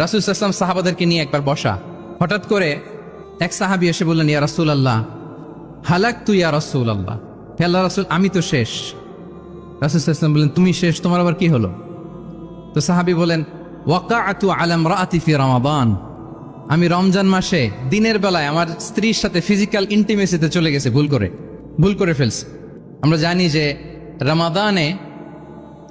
রাসূল সাল্লাল্লাহু আলাইহি ওয়াসাল্লাম সাহাবাদেরকে নিয়ে একবার বসা, হঠাৎ করে এক সাহাবী এসে বললেন, ইয়া রাসূলুল্লাহ হালাকতু ইয়া রাসূলুল্লাহ, হে আল্লাহর রাসূল আমি তো শেষ। রাসূল সাল্লাল্লাহু আলাইহি ওয়াসাল্লাম বললেন, তুমি শেষ, তোমার আবার কি হলো? তো সাহাবী বলেন, ওয়াকাআতু আলা ইমরাআতি ফি রমাদান, আমি রমজান মাসে দিনের বেলায় আমার স্ত্রীর সাথে ফিজিক্যাল ইন্টিমেসিতে চলে গেছে, ভুল করে ফেলছে। আমরা জানি যে রমাদানে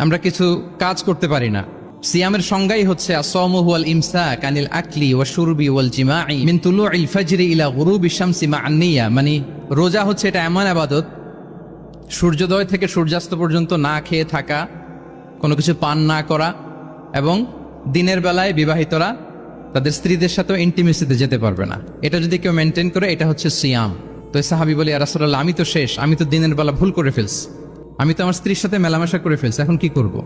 আমরা কিছু কাজ করতে পারি না। সিয়ামের সংজ্ঞাই হচ্ছে আসসাওমু হুয়াল ইমসাক আনিল আকলি ওয়া শুরবি ওয়াল জিমাই মিন তুলুইল ফাজরি ইলা গুরুবি শামসি মা'আন নিয়া, মানে রোজা হচ্ছে এটা এমন ইবাদত, সূর্যোদয় থেকে সূর্যাস্ত পর্যন্ত না খেয়ে থাকা, কোনো কিছু পান না করা, এবং দিনের বেলায় বিবাহিতরা তাদের স্ত্রীদের সাথেও ইন্টিমেসিতে যেতে পারবে না। এটা যদি কেউ মেনটেন করে, এটা হচ্ছে সিয়াম। তো সাহাবী বলে, ইয়া রাসূলুল্লাহ আমি তো শেষ, আমি তো দিনের বেলা ভুল করে ফেলছি, আমি তো আমার স্ত্রীর সাথে মেলামেশা করে ফেলছি, এখন কি করব?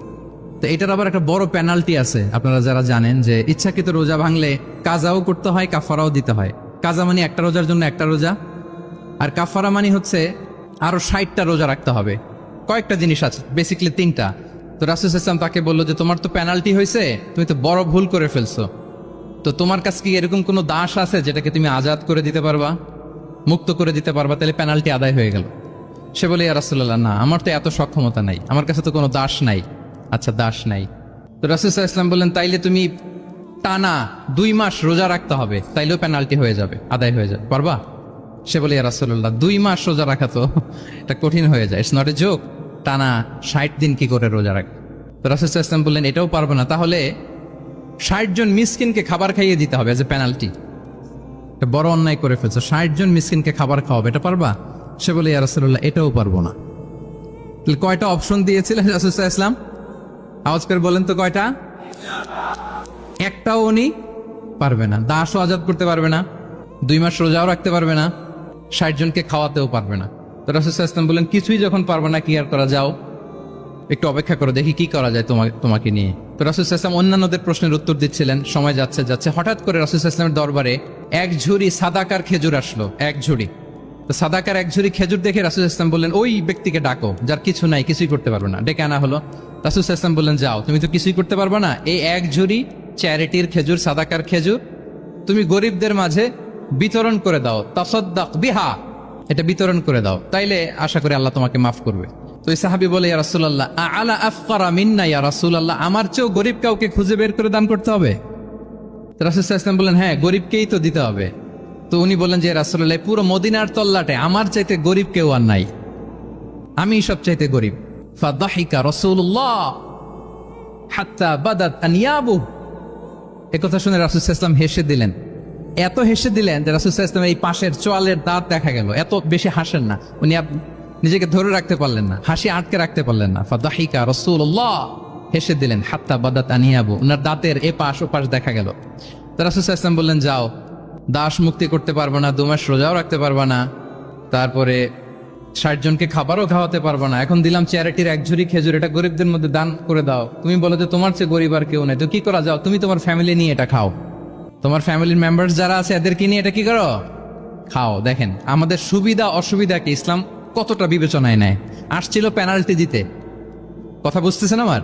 তো এটার আবার একটা বড় পেনাল্টি আছে, আপনারা যারা জানেন যে ইচ্ছাকৃত রোজা ভাঙলে কাজাও করতে হয়, কাফারাও দিতে হয়। কাজা মানে একটা রোজার জন্য একটা রোজা, আর কাফারা মানে হচ্ছে আরো 60টা রোজা রাখতে হবে। কয়েকটা জিনিস আছে, বেসিক্যালি 3টা। তো রাসূল সাল্লাল্লাহু আলাইহি ওয়াসাল্লাম তাকে বললো যে তোমার তো পেনাল্টি হয়েছে, তুমি তো বড় ভুল করে ফেলছো, তো তোমার কাছে কি এরকম কোনো দাস আছে যেটাকে তুমি আজাদ করে দিতে পারবা, মুক্ত করে দিতে পারবা, তাহলে পেনাল্টি আদায় হয়ে গেল। সে বলে, ইয়া রাসূলুল্লাহ না, আমার তো এত সক্ষমতা নাই, আমার কাছে তো কোনো দাস নাই। আচ্ছা দাস নাই, তো রাসূল সাল্লাল্লাহু আলাইহি ওয়াসাল্লাম বললেন তাইলে তুমি টানা 2 মাস রোজা রাখতে হবে, তাইলেও পেনাল্টি হয়ে যাবে, আদায় হয়ে যাবে, পারবা? সে বলে, ইয়া রাসূলুল্লাহ 2 মাস রোজা রাখা তো এটা কঠিন হয়ে যায়, ইটস নট এ জোক, টানা 60 দিন কি করে রোজা রাখ? তো রাসূল সাল্লাল্লাহু আলাইহি ওয়াসাল্লাম বললেন এটাও পারবো না, তাহলে 60 জন মিসকিনকে খাবার খাইয়ে দিতে হবে এজ এ পেনাল্টি। বড় অন্যায় করে ফেলছো, 60 জন মিসকিনকে খাবার খাওয়াবে, এটা পারবা? সে বলে, ইয়া রাসূলুল্লাহ এটাও পারবো না। তাহলে কয়টা অপশন দিয়েছিলেন রাসূল সাল্লাল্লাহু আলাইহি ওয়াসাল্লাম? আওয়াজ করে বলেন তো কয়টা? একটাও উনি পারবে না। দাসও আজাদ করতে পারবে না, 2 মাস রোজাও রাখতে পারবে না, 60 জনকে খাওয়াতেও পারবে না। তো রাসূল সাল্লাল্লাহু আলাইহি ওয়াসাল্লাম বললেন কিছু যখন পারবে না, কি আর করা, যাও একটু অপেক্ষা করো, দেখি কি করা যায় তোমাকে নিয়ে। তো রাসূল সাল্লাল্লাহু আলাইহি ওয়াসাল্লাম অন্যান্যদের প্রশ্নের উত্তর দিচ্ছিলেন, সময় যাচ্ছে, হঠাৎ করে রাসূল সাল্লাল্লাহু আলাইহি ওয়াসাল্লামের দরবারে এক ঝুড়ি সাদাকার খেজুর আসলো, এক ঝুড়ি। তো সাদাকার এক ঝুড়ি খেজুর দেখে রাসূল সাল্লাল্লাহু আলাইহি ওয়াসাল্লাম বললেন ওই ব্যক্তিকে ডাকো যার কিছু নাই, কিছুই করতে পারবে না। ডেকে আনা হলো। রাসূল সাল্লাল্লাহু আলাইহি ওয়াসাল্লাম বললেন যাও, তুমি তো কিছুই করতে পারবে না, এই এক ঝুড়ি চ্যারিটির খেজুর, সাদাকার খেজুর তুমি গরিবদের মাঝে বিতরণ করে দাও, তাসাদ্দাক বিহা, এটা বিতরণ করে দাও, তাইলে আশা করি আল্লাহ তোমাকে মাফ করবে। তো এই সাহাবী বলে, ইয়া রাসূলুল্লাহ আলা আফকারা মিন্না ইয়া রাসূলুল্লাহ, আমার চেয়েও গরিব কাউকে খুঁজে বের করে দান করতে হবে? তো রাসূল সাল্লাল্লাহু আলাইহি ওয়াসাল্লাম বললেন হ্যাঁ, গরিবকেই তো দিতে হবে। তো উনি বললেন যে রাসূলুল্লাহ পুরো মদিনার তল্লাটে আমার চাইতে গরিব কেউ আর নাই, আমি সবচাইতে গরিব। ফাদাহিকা রাসূলুল্লাহ হাত্তা বাদাত আনিয়াবু, একথা শুনে রাসূল সাল্লাল্লাহু আলাইহি ওয়াসাল্লাম হেসে দিলেন, এত হেসে দিলেন যে রাসূল সাল্লাল্লাহু আলাইহি ওয়াসাল্লাম এই পাশের চোয়ালের দাঁত দেখা গেল। এত বেশি হাসেন না উনি, নিজেকে ধরে রাখতে পারলেন না, হাসি আটকে রাখতে পারলেন না। ফাদাহিকা রাসূলুল্লাহ, হেসে দিলেন, হাত্তা বাদাত আনিয়াবু, ওনার দাঁতের এপাশ ওপাশ দেখা গেল। তো রাসূল সাল্লাল্লাহু আলাইহি ওয়াসাল্লাম বললেন যাও, দাস মুক্তি করতে পারবো না, 2 মাস রোজাও রাখতে পারবা না, তারপরে 60 জনকে খাবারও খাওয়াতে পারবো না, এখন দিলাম চ্যারিটির এক ঝুড়ি খেজুর, এটা গরিবদের মধ্যে দান করে দাও। তুমি বলো যে তোমার চেয়ে গরিব আর কেউ নেই, তো কি করা, যাও তুমি তোমার ফ্যামিলি নিয়ে এটা খাও, তোমার ফ্যামিলির মেম্বার্স যারা আছে এদেরকে নিয়ে এটা কি করো, খাও। দেখেন আমাদের সুবিধা অসুবিধাকে ইসলাম কতটা বিবেচনায় নেয়। আসছিল পেনাল্টি দিতে, কথা বুঝতেছেন আমার?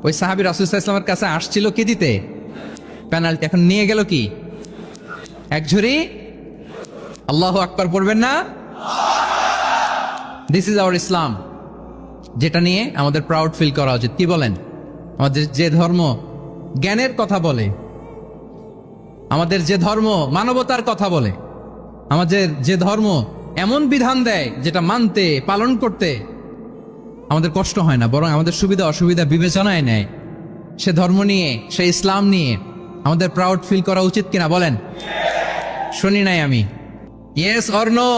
ওই সাহাবী রাসূল সাল্লাল্লাহু আলাইহি ওয়াসাল্লামের কাছে আসছিল কি দিতে, পেনাল্টি, এখন নিয়ে গেল কি, এক ঝুড়ি। আল্লাহু আকবার পড়বেন না? দিস ইজ আওয়ার ইসলাম, যেটা নিয়ে আমাদের প্রাউড ফিল করা উচিত। কি বলেন? আমাদের যে ধর্ম জ্ঞানের কথা বলে, আমাদের যে ধর্ম মানবতার কথা বলে, আমাদের যে ধর্ম এমন বিধান দেয় যেটা মানতে পালন করতে আমাদের কষ্ট হয় না, বরং আমাদের সুবিধা অসুবিধা বিবেচনায় নেয়, সে ধর্ম নিয়ে, সে ইসলাম নিয়ে আমাদের প্রাউড ফিল করা উচিত কিনা বলেন? শুনি নাই আমি, ইয়েস অর নো?